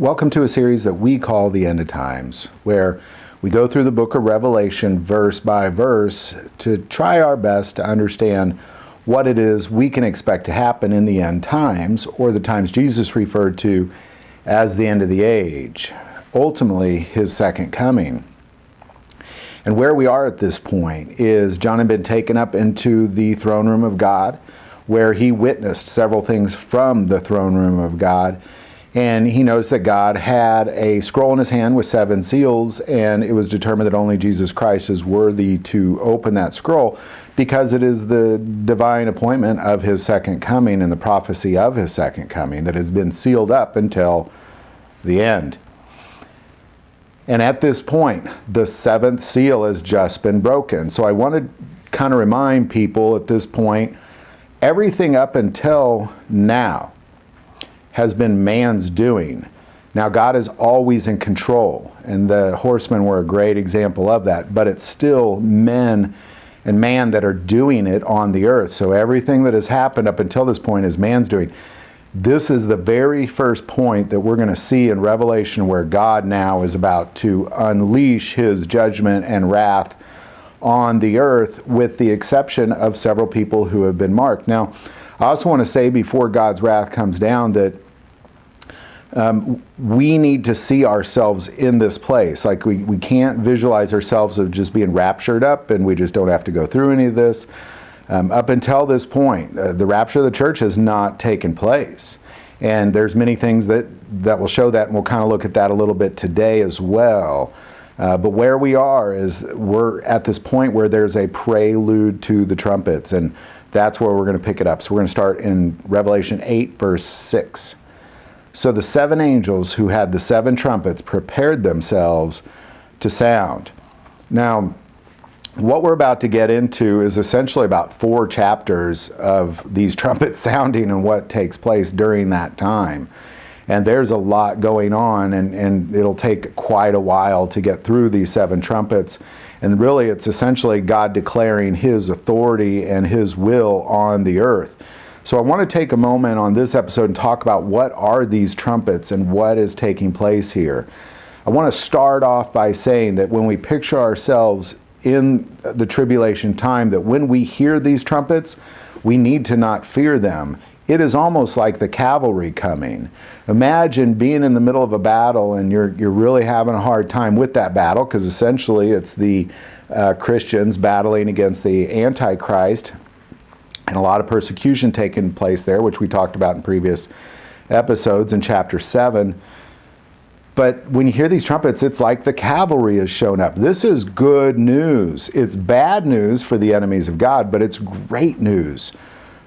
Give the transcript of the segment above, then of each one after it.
Welcome to a series that we call The End of Times, where we go through the book of Revelation verse by verse to try our best to understand what it is we can expect to happen in the end times, or the times Jesus referred to as the end of the age, ultimately his second coming. And where we are at this point is John had been taken up into the throne room of God, where he witnessed several things from the throne room of God. And he noticed that God had a scroll in his hand with 7 seals, and it was determined that only Jesus Christ is worthy to open that scroll because it is the divine appointment of his second coming and the prophecy of his second coming that has been sealed up until the end. And at this point, the 7th seal has just been broken. So I want to kind of remind people at this point, everything up until now has been man's doing. Now, God is always in control, and the horsemen were a great example of that, but it's still men and man that are doing it on the earth. So everything that has happened up until this point is man's doing. This is the very first point that we're going to see in Revelation where God now is about to unleash his judgment and wrath on the earth, with the exception of several people who have been marked. Now, I also want to say before God's wrath comes down that we need to see ourselves in this place. Like we can't visualize ourselves of just being raptured up and we just don't have to go through any of this. Up until this point, the rapture of the church has not taken place. And there's many things that will show that, and we'll kind of look at that a little bit today as well. But where we are is we're at this point where there's a prelude to the trumpets, and that's where we're going to pick it up. So we're going to start in Revelation 8, verse 6. So the 7 angels who had the 7 trumpets prepared themselves to sound. Now, what we're about to get into is essentially about 4 chapters of these trumpets sounding and what takes place during that time. And there's a lot going on, and it'll take quite a while to get through these 7 trumpets. And really, it's essentially God declaring his authority and his will on the earth. So I want to take a moment on this episode and talk about what are these trumpets and what is taking place here. I want to start off by saying that when we picture ourselves in the tribulation time, that when we hear these trumpets, we need to not fear them. It is almost like the cavalry coming. Imagine being in the middle of a battle and you're really having a hard time with that battle, because essentially it's the Christians battling against the Antichrist, and a lot of persecution taking place there, which we talked about in previous episodes in chapter 7. But when you hear these trumpets, it's like the cavalry has shown up. This is good news. It's bad news for the enemies of God, but it's great news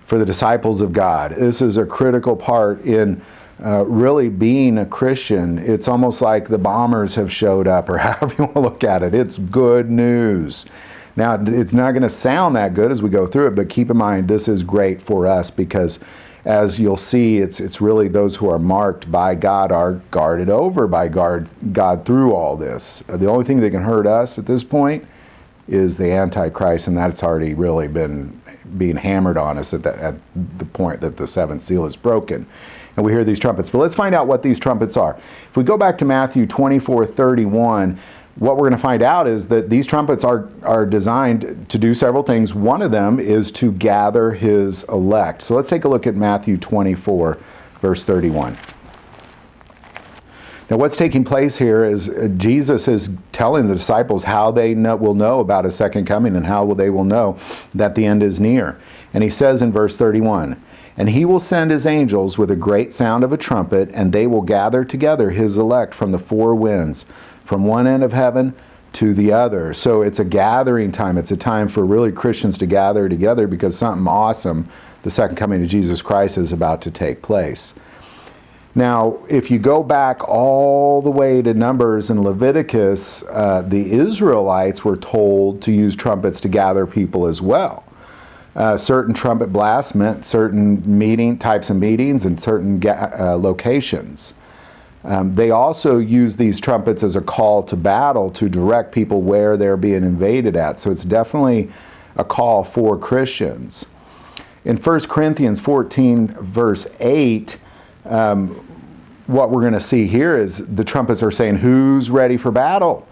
for the disciples of God. This is a critical part in really being a Christian. It's almost like the bombers have showed up, or however you want to look at it. It's good news. Now, it's not going to sound that good as we go through it, but keep in mind this is great for us, because as you'll see, it's really those who are marked by God are guarded over by God through all this. The only thing that can hurt us at this point is the Antichrist, and that's already really been being hammered on us at the point that the 7th seal is broken. And we hear these trumpets. But let's find out what these trumpets are. If we go back to Matthew 24:31, what we're going to find out is that these trumpets are designed to do several things. One of them is to gather his elect. So let's take a look at Matthew 24, verse 31. Now, what's taking place here is Jesus is telling the disciples how they will know about his second coming and how they will know that the end is near. And he says in verse 31, "And he will send his angels with a great sound of a trumpet, and they will gather together his elect from the 4 winds, from one end of heaven to the other." So it's a gathering time. It's a time for really Christians to gather together, because something awesome, the second coming of Jesus Christ, is about to take place. Now, if you go back all the way to Numbers and Leviticus, the Israelites were told to use trumpets to gather people as well. Certain trumpet blasts meant certain types of meetings and certain locations. They also use these trumpets as a call to battle to direct people where they're being invaded at. So it's definitely a call for Christians. In 1 Corinthians 14, verse 8, what we're going to see here is the trumpets are saying, who's ready for battle?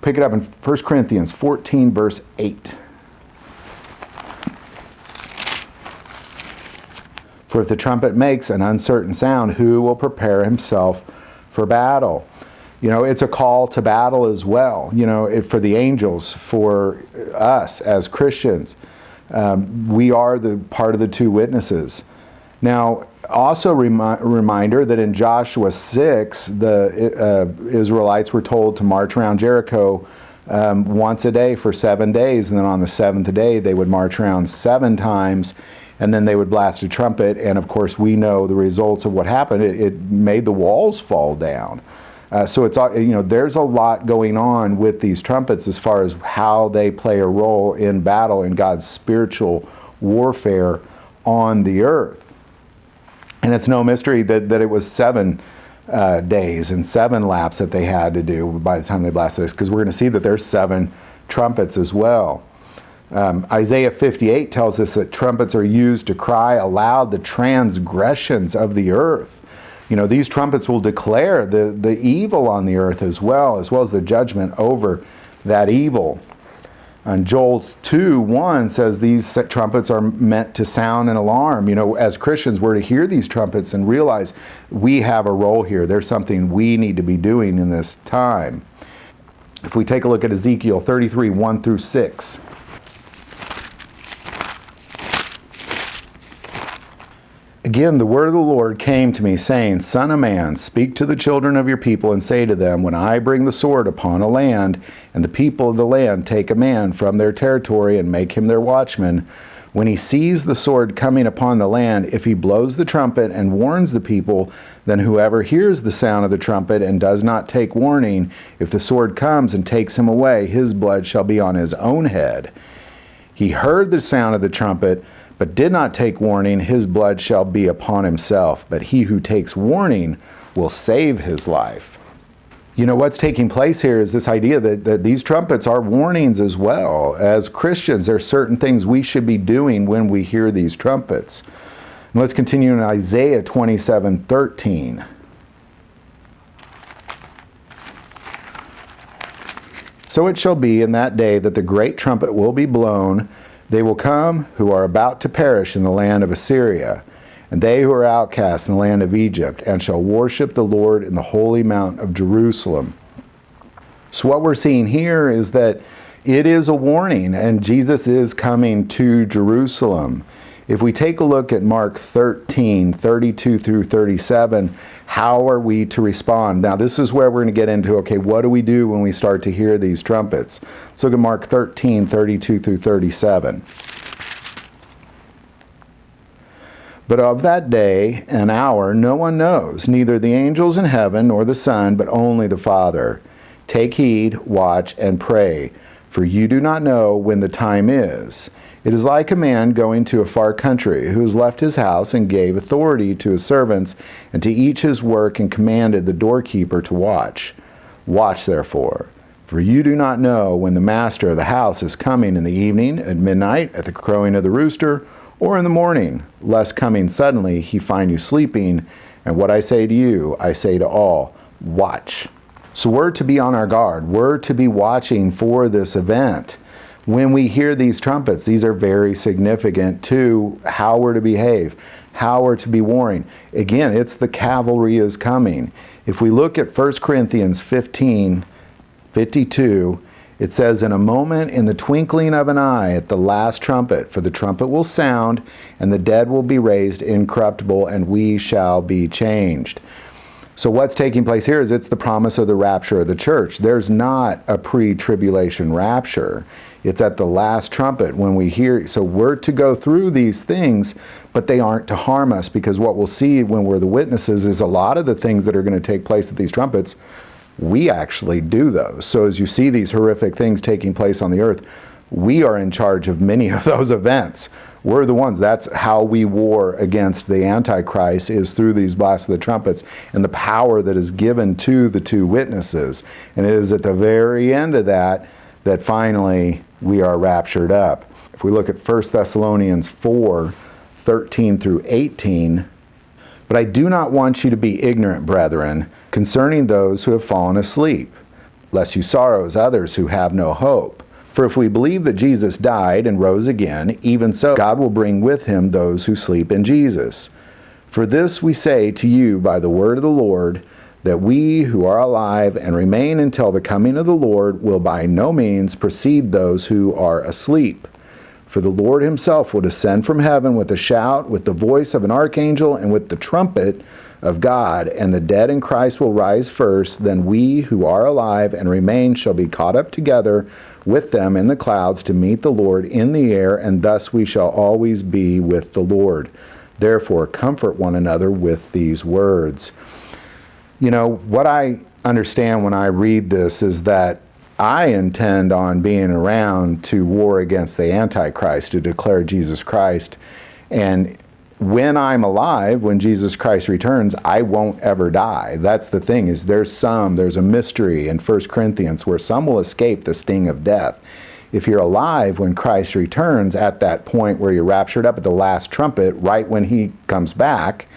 Pick it up in 1 Corinthians 14, verse 8. For if the trumpet makes an uncertain sound, who will prepare himself for battle? You know, it's a call to battle as well, you know, for the angels, for us as Christians. We are the part of the two witnesses. Now, also reminder that in Joshua 6, the Israelites were told to march around Jericho once a day for 7 days, and then on the seventh day they would march around 7 times, and then they would blast a trumpet, and of course we know the results of what happened. It made the walls fall down. So it's, you know, there's a lot going on with these trumpets as far as how they play a role in battle, in God's spiritual warfare on the earth. And it's no mystery that it was 7 days and 7 laps that they had to do by the time they blasted this, because we're going to see that there's 7 trumpets as well. Isaiah 58 tells us that trumpets are used to cry aloud the transgressions of the earth. You know, these trumpets will declare the evil on the earth as well as the judgment over that evil. And Joel 2:1 says these trumpets are meant to sound an alarm. You know, as Christians, we're to hear these trumpets and realize we have a role here. There's something we need to be doing in this time. If we take a look at Ezekiel 33, 1 through 6. Again, the word of the Lord came to me, saying, Son of man, speak to the children of your people, and say to them, when I bring the sword upon a land, and the people of the land take a man from their territory and make him their watchman, when he sees the sword coming upon the land, if he blows the trumpet and warns the people, then whoever hears the sound of the trumpet and does not take warning, if the sword comes and takes him away, his blood shall be on his own head. He heard the sound of the trumpet, but did not take warning, his blood shall be upon himself. But he who takes warning will save his life. You know, what's taking place here is this idea that these trumpets are warnings as well. As Christians, there are certain things we should be doing when we hear these trumpets. And let's continue in Isaiah 27:13. So it shall be in that day that the great trumpet will be blown. They will come who are about to perish in the land of Assyria, and they who are outcast in the land of Egypt, and shall worship the Lord in the holy mount of Jerusalem. So what we're seeing here is that it is a warning, and Jesus is coming to Jerusalem. If we take a look at Mark 13, 32 through 37, how are we to respond? Now, this is where we're going to get into, okay, what do we do when we start to hear these trumpets? Let's look at Mark 13, 32 through 37. But of that day and hour no one knows, neither the angels in heaven nor the Son, but only the Father. Take heed, watch, and pray, for you do not know when the time is. It is like a man going to a far country, who has left his house and gave authority to his servants, and to each his work, and commanded the doorkeeper to watch. Watch therefore, for you do not know when the master of the house is coming in the evening, at midnight, at the crowing of the rooster, or in the morning, lest coming suddenly he find you sleeping. And what I say to you, I say to all, watch. So we're to be on our guard. We're to be watching for this event. When we hear these trumpets, these are very significant to how we're to behave, how we're to be warring. Again, it's the cavalry is coming. If we look at 1 Corinthians 15, 52, it says, in a moment, in the twinkling of an eye, at the last trumpet, for the trumpet will sound, and the dead will be raised incorruptible, and we shall be changed. So what's taking place here is it's the promise of the rapture of the church. There's not a pre-tribulation rapture. It's at the last trumpet when we hear. So we're to go through these things, but they aren't to harm us, because what we'll see when we're the witnesses is a lot of the things that are going to take place at these trumpets, we actually do those. So as you see these horrific things taking place on the earth, we are in charge of many of those events. We're the ones. That's how we war against the Antichrist, is through these blasts of the trumpets and the power that is given to the two witnesses. And it is at the very end of that that finally we are raptured up. If we look at 1 Thessalonians 4, 13 through 18, But I do not want you to be ignorant, brethren, concerning those who have fallen asleep, lest you sorrow as others who have no hope. For if we believe that Jesus died and rose again, even so God will bring with him those who sleep in Jesus. For this we say to you by the word of the Lord, that we who are alive and remain until the coming of the Lord will by no means precede those who are asleep. For the Lord himself will descend from heaven with a shout, with the voice of an archangel, and with the trumpet of God, and the dead in Christ will rise first. Then we who are alive and remain shall be caught up together with them in the clouds to meet the Lord in the air, and thus we shall always be with the Lord. Therefore, comfort one another with these words. You know, what I understand when I read this is that I intend on being around to war against the Antichrist, to declare Jesus Christ. And when I'm alive, when Jesus Christ returns, I won't ever die. That's the thing, is there's a mystery in 1 Corinthians where some will escape the sting of death. If you're alive when Christ returns, at that point where you're raptured up at the last trumpet, right when he comes back,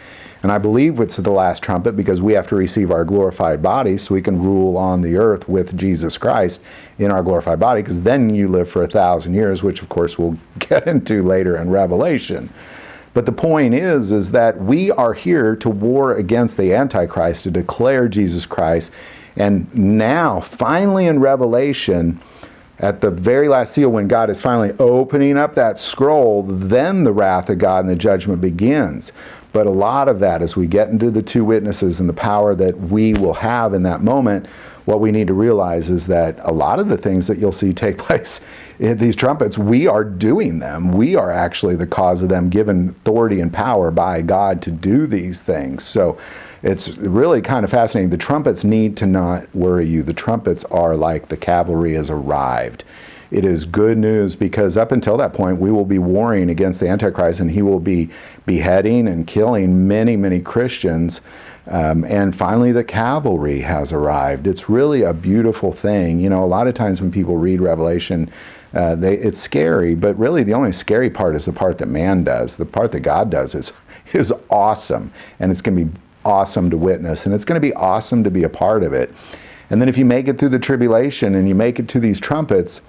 and I believe it's the last trumpet because we have to receive our glorified body so we can rule on the earth with Jesus Christ in our glorified body, because then you live for 1,000 years, which of course we'll get into later in Revelation. But the point is that we are here to war against the Antichrist, to declare Jesus Christ. And now, finally in Revelation, at the very last seal, when God is finally opening up that scroll, then the wrath of God and the judgment begins. But a lot of that, as we get into the two witnesses and the power that we will have in that moment, what we need to realize is that a lot of the things that you'll see take place in these trumpets, we are doing them. We are actually the cause of them, given authority and power by God to do these things. So it's really kind of fascinating. The trumpets need to not worry you. The trumpets are like the cavalry has arrived. It is good news, because up until that point, we will be warring against the Antichrist, and he will be beheading and killing many, many Christians. And finally, the cavalry has arrived. It's really a beautiful thing. You know, a lot of times when people read Revelation, it's scary, but really the only scary part is the part that man does. The part that God does is awesome, and it's going to be awesome to witness, and it's going to be awesome to be a part of it. And then if you make it through the tribulation and you make it to these trumpets,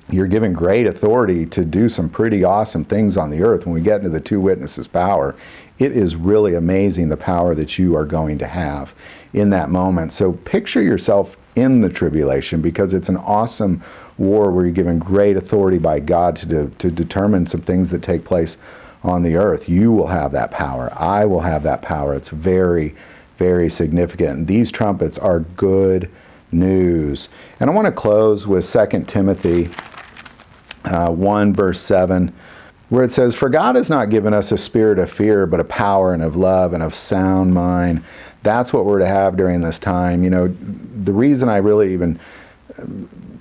you're given great authority to do some pretty awesome things on the earth. When we get into the two witnesses' power, it is really amazing the power that you are going to have in that moment. So picture yourself in the tribulation, because it's an awesome war where you're given great authority by God to determine some things that take place on the earth. You will have that power. I will have that power. It's very, very significant. And these trumpets are good news. And I want to close with 2 Timothy 1 verse 7, where it says, "For God has not given us a spirit of fear, but of power and of love and of sound mind." That's what we're to have during this time. You know, the reason I really even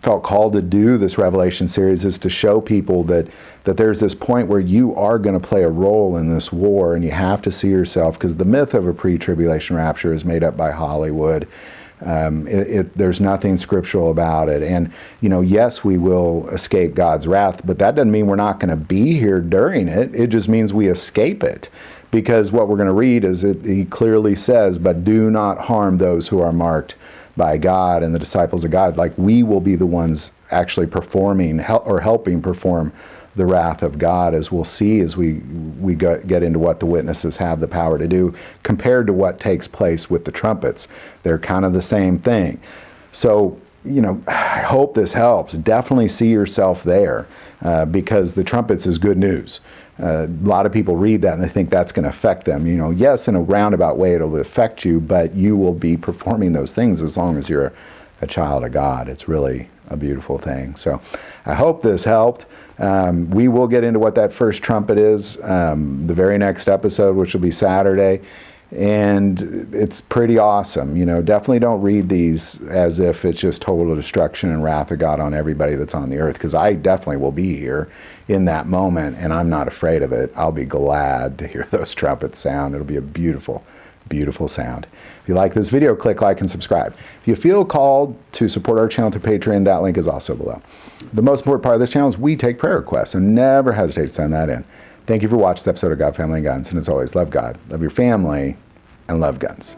felt called to do this Revelation series is to show people that there's this point where you are going to play a role in this war, and you have to see yourself, because the myth of a pre-tribulation rapture is made up by Hollywood. There's nothing scriptural about it. And, you know, yes, we will escape God's wrath, but that doesn't mean we're not going to be here during it. It just means we escape it. Because what we're going to read is he clearly says, "But do not harm those who are marked by God and the disciples of God." Like, we will be the ones actually performing or helping perform the wrath of God, as we'll see as we get into what the witnesses have the power to do compared to what takes place with the trumpets. They're kind of the same thing. So, you know, I hope this helps. Definitely see yourself there, because the trumpets is good news. A lot of people read that and they think that's going to affect them. You know, yes, in a roundabout way it'll affect you, but you will be performing those things as long as you're a child of God. It's really a beautiful thing. So I hope this helped. We will get into what that first trumpet is the very next episode, which will be Saturday. And it's pretty awesome. You know, definitely don't read these as if it's just total destruction and wrath of God on everybody that's on the earth, because I definitely will be here in that moment, and I'm not afraid of it. I'll be glad to hear those trumpets sound. It'll be a beautiful, beautiful sound. If you like this video, click like and subscribe. If you feel called to support our channel through Patreon, that link is also below. The most important part of this channel is we take prayer requests, so never hesitate to send that in. Thank you for watching this episode of God, Family, and Guns. And as always, love God, love your family, and love guns.